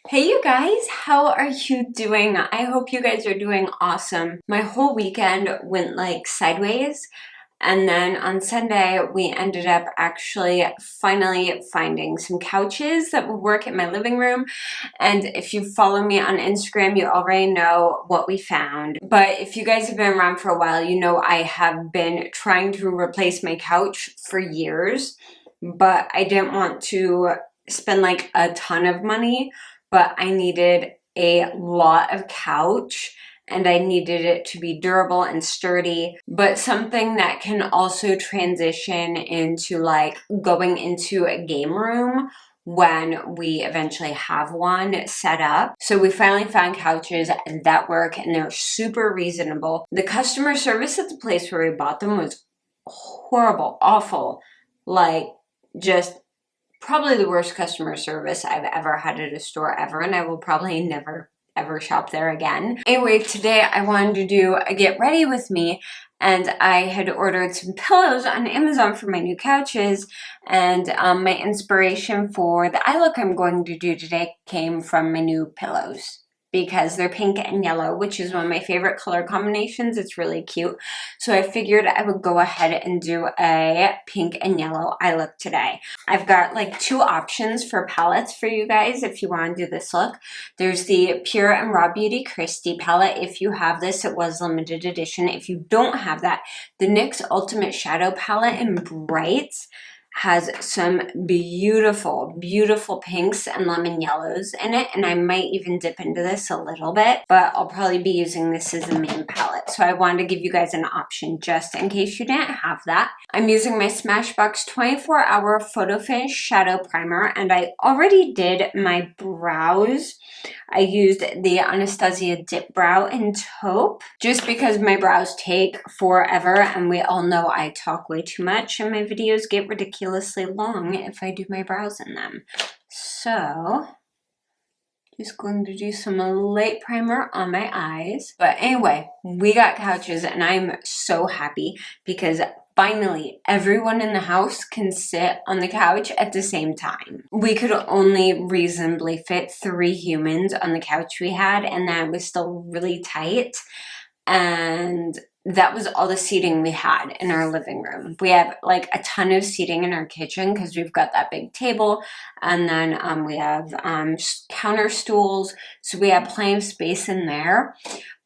Hey you guys, how are you doing? I hope you guys are doing awesome. My whole weekend went like sideways, and then on Sunday we ended up actually finally finding some couches that would work in my living room. And if you follow me on Instagram, you already know what we found. But if you guys have been around for a while, you know I have been trying to replace my couch for years, but I didn't want to spend like a ton of money, but I needed a lot of couch and I needed it to be durable and sturdy, but something that can also transition into like going into a game room when we eventually have one set up. So we finally found couches that work and they're super reasonable. The customer service at the place where we bought them was horrible, awful, like just probably the worst customer service I've ever had at a store ever, and I will probably never ever shop there again. Anyway, today I wanted to do a get ready with me, and I had ordered some pillows on Amazon for my new couches, and my inspiration for the eye look I'm going to do today came from my new pillows, because they're pink and yellow, which is one of my favorite color combinations. It's really cute. So I figured I would go ahead and do a pink and yellow eye look today. I've got like two options for palettes for you guys if you want to do this look. There's the Pure and Raw Beauty Christie palette. If you have this, it was limited edition. If you don't have that, the NYX Ultimate Shadow palette in Brights has some beautiful, beautiful pinks and lemon yellows in it, and I might even dip into this a little bit, but I'll probably be using this as the main palette. So I wanted to give you guys an option just in case you didn't have that. I'm using my Smashbox 24-hour Photo Finish Shadow Primer, and I already did my brows. I used the Anastasia Dip Brow in Taupe, just because my brows take forever, and we all know I talk way too much, and my videos get ridiculously long if I do my brows in them. So, just going to do some light primer on my eyes. But anyway, we got couches, and I'm so happy because finally, everyone in the house can sit on the couch at the same time. We could only reasonably fit 3 humans on the couch we had, and that was still really tight. And that was all the seating we had in our living room. We have like a ton of seating in our kitchen because we've got that big table, and then we have counter stools, so we have plenty of space in there.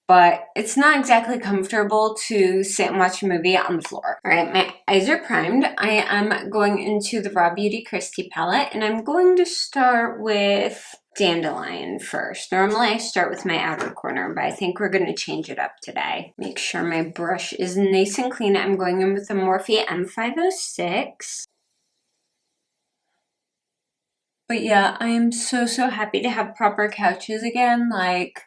But it's not exactly comfortable to sit and watch a movie on the floor. All right, my eyes are primed. I am going into the Raw Beauty Christie palette, and I'm going to start with Dandelion first. Normally I start with my outer corner, but I think we're going to change it up today. Make sure my brush is nice and clean. I'm going in with the Morphe M506. But yeah, I am so happy to have proper couches again. Like,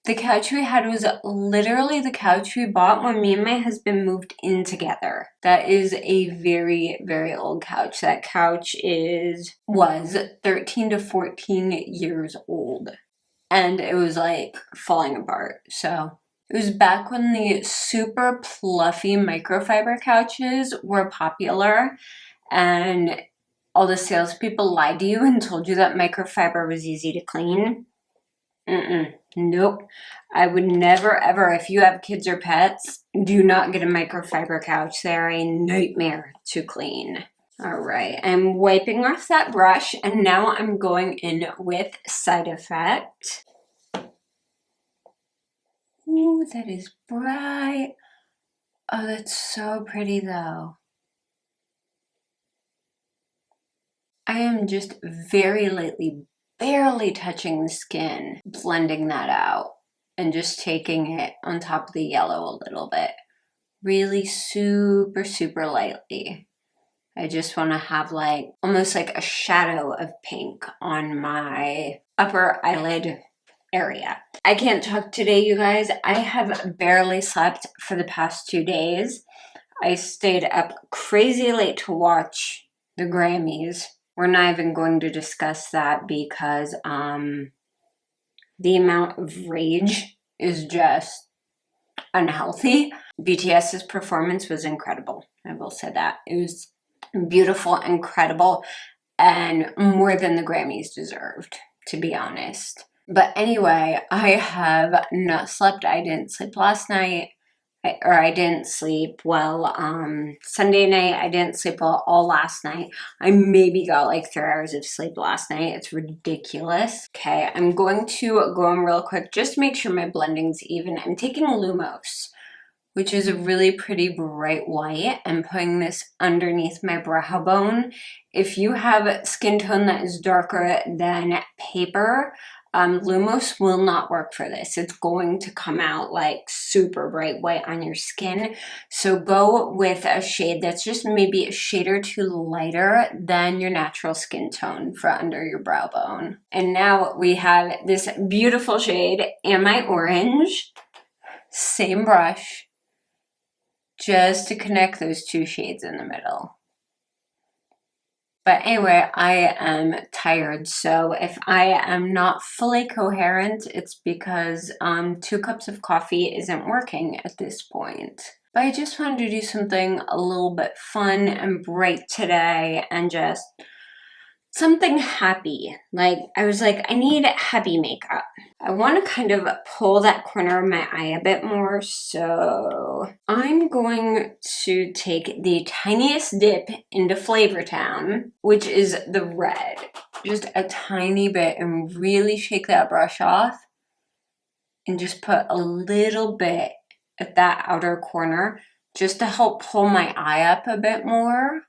the couch we had was literally the couch we bought when me and my husband moved in together. That is a very, very old couch. That couch was 13 to 14 years old. And it was like falling apart. So it was back when the super fluffy microfiber couches were popular, and all the salespeople lied to you and told you that microfiber was easy to clean. Nope. I would never ever, if you have kids or pets, do not get a microfiber couch. They're a nightmare to clean. All right, I'm wiping off that brush, and now I'm going in with Side Effect. Ooh, that is bright. Oh, that's so pretty though. I am just very lightly, barely touching the skin, blending that out, and just taking it on top of the yellow a little bit. Really super lightly. I just want to have like, almost like a shadow of pink on my upper eyelid area. I can't talk today, you guys. I have barely slept for the past 2 days. I stayed up crazy late to watch the Grammys. We're not even going to discuss that because the amount of rage is just unhealthy. BTS's performance was incredible. I will say that. It was beautiful, incredible, and more than the Grammys deserved. to be honest. But anyway, I have not slept. I didn't sleep last night. I didn't sleep well Sunday night. I didn't sleep well all last night. I maybe got like 3 hours of sleep last night. It's ridiculous. Okay, I'm going to go in real quick just to make sure my blending's even. I'm taking Lumos, which is a really pretty bright white, and putting this underneath my brow bone. If you have skin tone that is darker than paper, Lumos will not work for this. It's going to come out like super bright white on your skin. So go with a shade that's just maybe a shade or two lighter than your natural skin tone for under your brow bone. And now we have this beautiful shade, Am I Orange? Same brush, just to connect those two shades in the middle. But anyway, I am tired, so if I am not fully coherent, it's because 2 cups of coffee isn't working at this point. But I just wanted to do something a little bit fun and bright today, and just something happy. Like, I was like, I need happy makeup. I want to kind of pull that corner of my eye a bit more, so I'm going to take the tiniest dip into Flavortown, which is the red. Just a tiny bit, and really shake that brush off, and just put a little bit at that outer corner, just to help pull my eye up a bit more.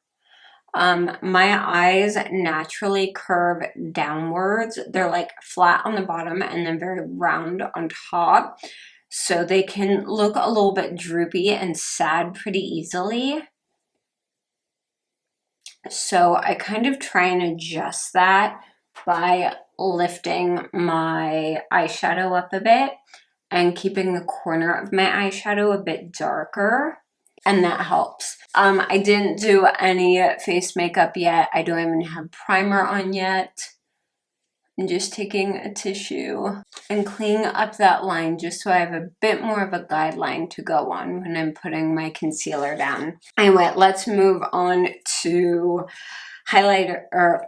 My eyes naturally curve downwards. They're like flat on the bottom and then very round on top. So they can look a little bit droopy and sad pretty easily. So I kind of try and adjust that by lifting my eyeshadow up a bit and keeping the corner of my eyeshadow a bit darker. And that helps. I didn't do any face makeup yet. I don't even have primer on yet. I'm just taking a tissue and cleaning up that line just so I have a bit more of a guideline to go on when I'm putting my concealer down. Anyway, let's move on to highlighter, or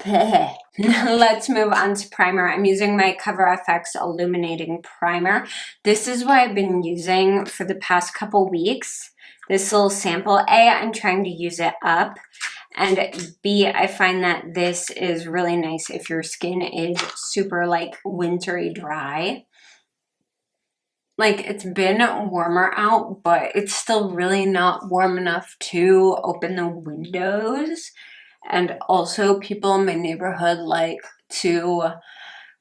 let's move on to primer. I'm using my CoverFX Illuminating Primer. This is what I've been using for the past couple weeks. This little sample. A, I'm trying to use it up, and B, I find that this is really nice if your skin is super like wintry dry. Like, it's been warmer out, but it's still really not warm enough to open the windows. And also, people in my neighborhood like to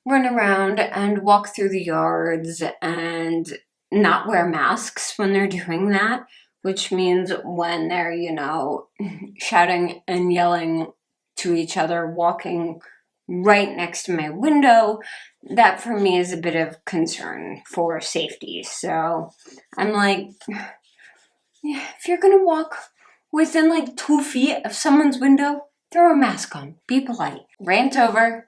run around and walk through the yards and not wear masks when they're doing that, which means when they're, you know, shouting and yelling to each other, walking right next to my window, that for me is a bit of concern for safety. So I'm like, yeah, if you're gonna walk within like 2 feet of someone's window, throw a mask on. Be polite. Rant over.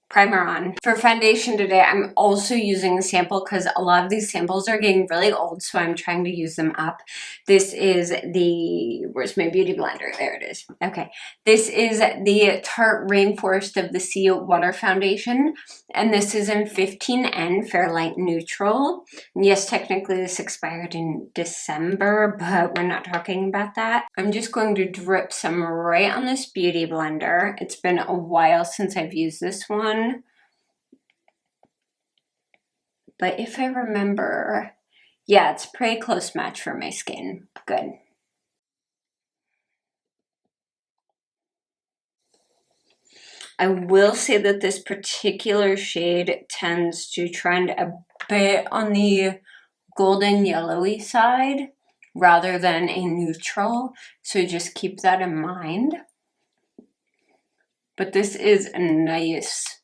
Primer on. For foundation today, I'm also using a sample because a lot of these samples are getting really old, so I'm trying to use them up. This is the, where's my beauty blender? There it is. Okay. This is the Tarte Rainforest of the Sea Water Foundation, and this is in 15N Fair Light Neutral. And yes, technically this expired in December, but we're not talking about that. I'm just going to drip some right on this beauty blender. It's been a while since I've used this one. But if I remember, yeah, it's a pretty close match for my skin. Good. I will say that this particular shade tends to trend a bit on the golden yellowy side rather than a neutral, so just keep that in mind. But this is a nice,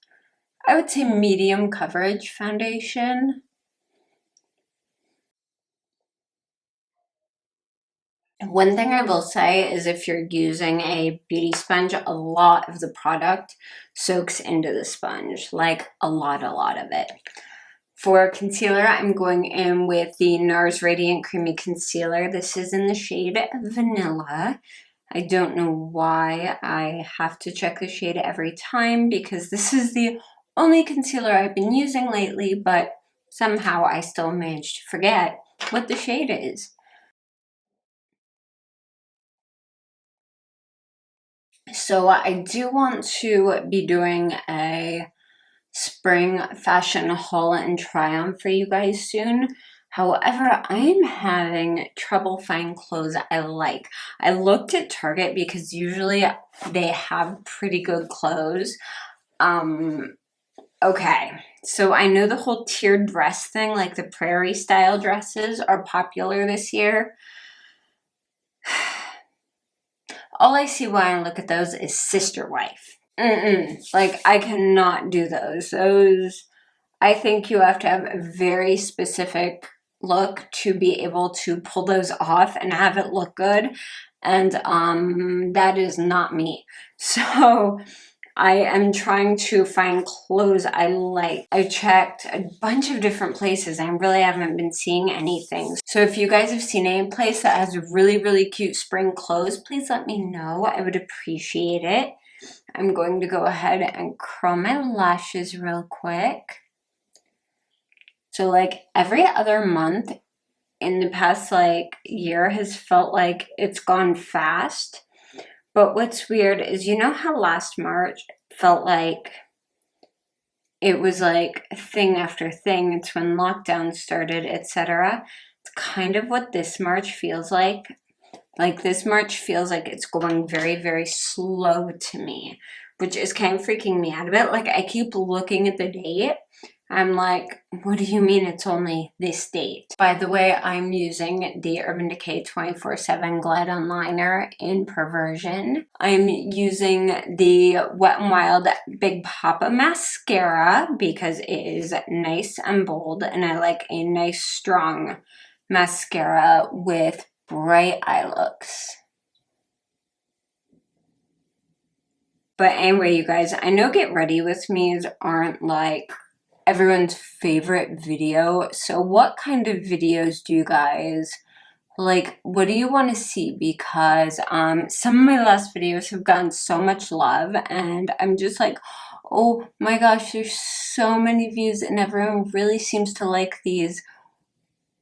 I would say, medium coverage foundation. One thing I will say is if you're using a beauty sponge, a lot of the product soaks into the sponge, like a lot of it. For concealer, I'm going in with the Nars Radiant Creamy Concealer. This is in the shade Vanilla. I don't know why I have to check the shade every time because this is the only concealer I've been using lately, but somehow I still managed to forget what the shade is. So I do want to be doing a spring fashion haul and try on for you guys soon. However, I'm having trouble finding clothes I like. I looked at Target because usually they have pretty good clothes. Okay, so I know the whole tiered dress thing, like the prairie style dresses, are popular this year. All I see when I look at those is sister wife. Like, I cannot do those. I think you have to have a very specific look to be able to pull those off and have it look good. And that is not me. So I am trying to find clothes I like. I checked a bunch of different places. I really haven't been seeing anything. So if you guys have seen any place that has really, really cute spring clothes, please let me know. I would appreciate it. I'm going to go ahead and curl my lashes real quick. So like every other month in the past like year has felt like it's gone fast. But what's weird is, you know how last March felt like it was like thing after thing. It's when lockdown started, etc. It's kind of what this March feels like. Like this March feels like it's going very, very slow to me, which is kind of freaking me out a bit. Like I keep looking at the date. I'm like, what do you mean it's only this date? By the way, I'm using the Urban Decay 24/7 Glide-On Liner in Perversion. I'm using the Wet n Wild Big Papa Mascara because it is nice and bold, and I like a nice strong mascara with bright eye looks. But anyway, you guys, I know Get Ready With Me's aren't like everyone's favorite video. So what kind of videos do you guys like? What do you want to see? Because some of my last videos have gotten so much love and I'm just like, oh my gosh, there's so many views and everyone really seems to like these.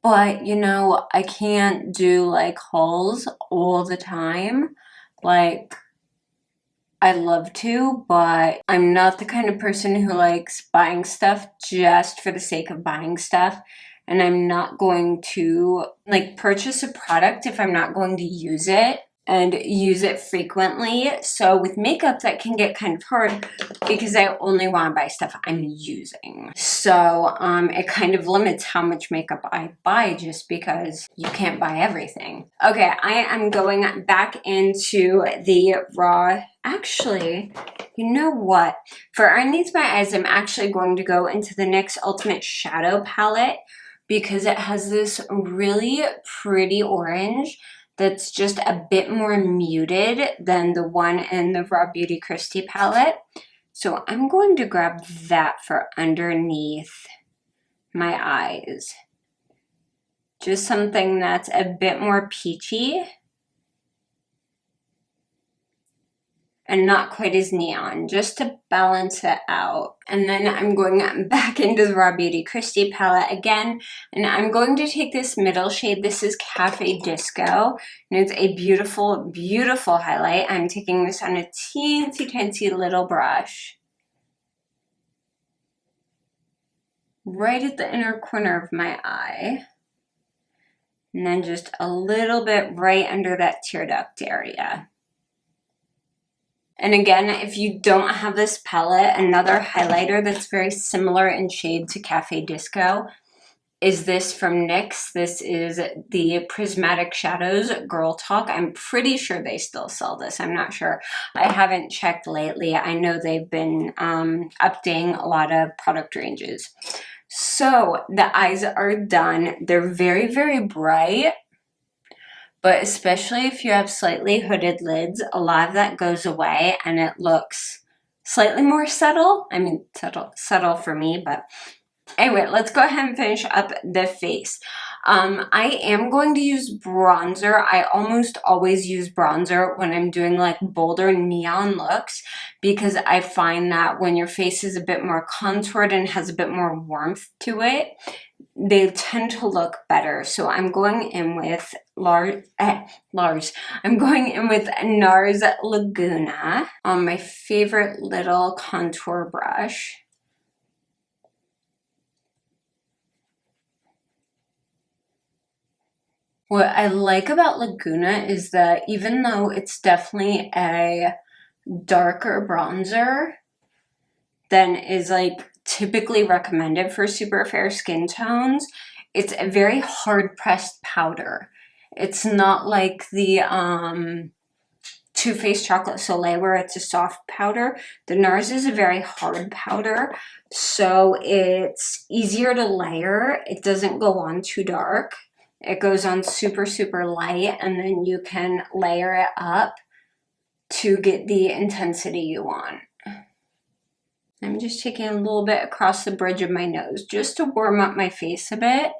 But, you know, I can't do like hauls all the time. Like, I love to, but I'm not the kind of person who likes buying stuff just for the sake of buying stuff. And I'm not going to like purchase a product if I'm not going to use it and use it frequently. So with makeup, that can get kind of hard because I only want to buy stuff I'm using. So it kind of limits how much makeup I buy just because you can't buy everything. Okay, I am going back into the raw. Actually, you know what? For Underneath My Eyes, I'm actually going to go into the NYX Ultimate Shadow Palette because it has this really pretty orange that's just a bit more muted than the one in the Raw Beauty Christie palette. So I'm going to grab that for underneath my eyes. Just something that's a bit more peachy and not quite as neon, just to balance it out. And then I'm going back into the Raw Beauty Christie palette again, and I'm going to take this middle shade. This is Cafe Disco, and it's a beautiful, beautiful highlight. I'm taking this on a teensy little brush, right at the inner corner of my eye, and then just a little bit right under that tear duct area. And again, if you don't have this palette, another highlighter that's very similar in shade to Cafe Disco is this from NYX. This is the Prismatic Shadows Girl Talk. I'm pretty sure they still sell this. I'm not sure. I haven't checked lately. I know they've been updating a lot of product ranges. So the eyes are done. They're very, very bright. But especially if you have slightly hooded lids, a lot of that goes away and it looks slightly more subtle. I mean, subtle for me, but Anyway, let's go ahead and finish up the face. I am going to use bronzer. I almost always use bronzer when I'm doing like bolder neon looks because I find that when your face is a bit more contoured and has a bit more warmth to it, they tend to look better. So I'm going in with I'm going in with Nars Laguna on my favorite little contour brush. What I like about Laguna is that even though it's definitely a darker bronzer than is like typically recommended for super fair skin tones, it's a very hard pressed powder. It's not like the Too Faced Chocolate Soleil where it's a soft powder. The NARS is a very hard powder, so it's easier to layer. It doesn't go on too dark. It goes on super, super light, and then you can layer it up to get the intensity you want. I'm just taking a little bit across the bridge of my nose just to warm up my face a bit.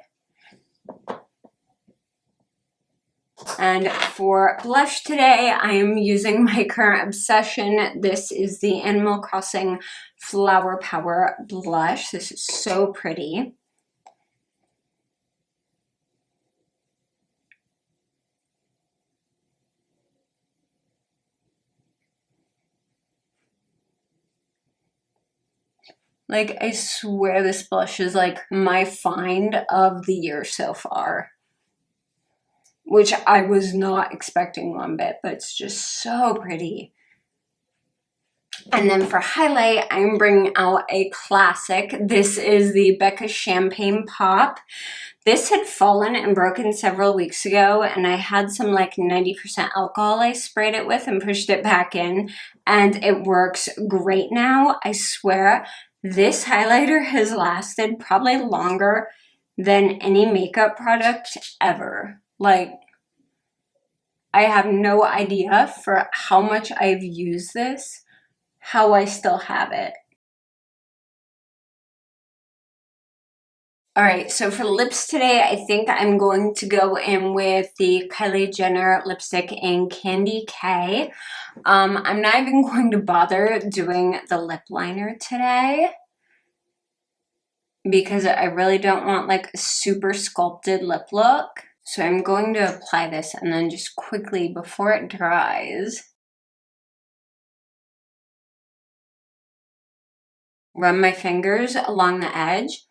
And for blush today, I am using my current obsession. This is the Animal Crossing Flower Power blush. This is so pretty. Like, I swear this blush is like my find of the year so far. Which I was not expecting one bit, but it's just so pretty. And then for highlight, I'm bringing out a classic. This is the Becca Champagne Pop. This had fallen and broken several weeks ago, and I had some like 90% alcohol I sprayed it with and pushed it back in, and it works great now. I swear, this highlighter has lasted probably longer than any makeup product ever. Like, I have no idea for how much I've used this, how I still have it. All right, so for lips today, I think I'm going to go in with the Kylie Jenner lipstick in Candy K. I'm not even going to bother doing the lip liner today because I really don't want like a super sculpted lip look. So I'm going to apply this and then just quickly, before it dries, run my fingers along the edge.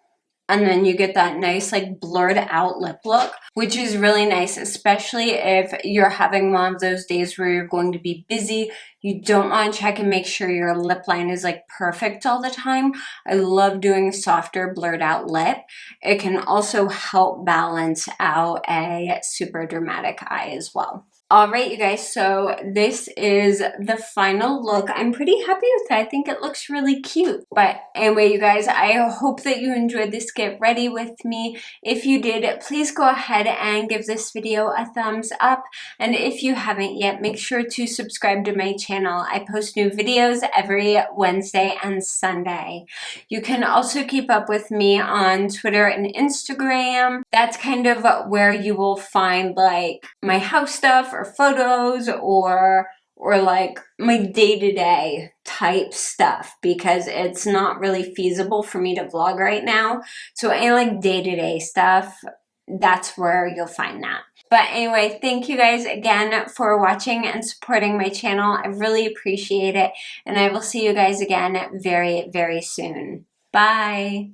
And then you get that nice like blurred out lip look, which is really nice, especially if you're having one of those days where you're going to be busy. You don't want to check and make sure your lip line is like perfect all the time. I love doing a softer blurred out lip. It can also help balance out a super dramatic eye as well. All right, you guys, so this is the final look. I'm pretty happy with it. I think it looks really cute. But anyway, you guys, I hope that you enjoyed this get ready with me. If you did, please go ahead and give this video a thumbs up. And if you haven't yet, make sure to subscribe to my channel. I post new videos every Wednesday and Sunday. You can also keep up with me on Twitter and Instagram. That's kind of where you will find like my house stuff or photos or like my day-to-day type stuff, because it's not really feasible for me to vlog right now. So any like day-to-day stuff, that's where you'll find that. But anyway, thank you guys again for watching and supporting my channel. I really appreciate it. And I will see you guys again very, very soon. Bye.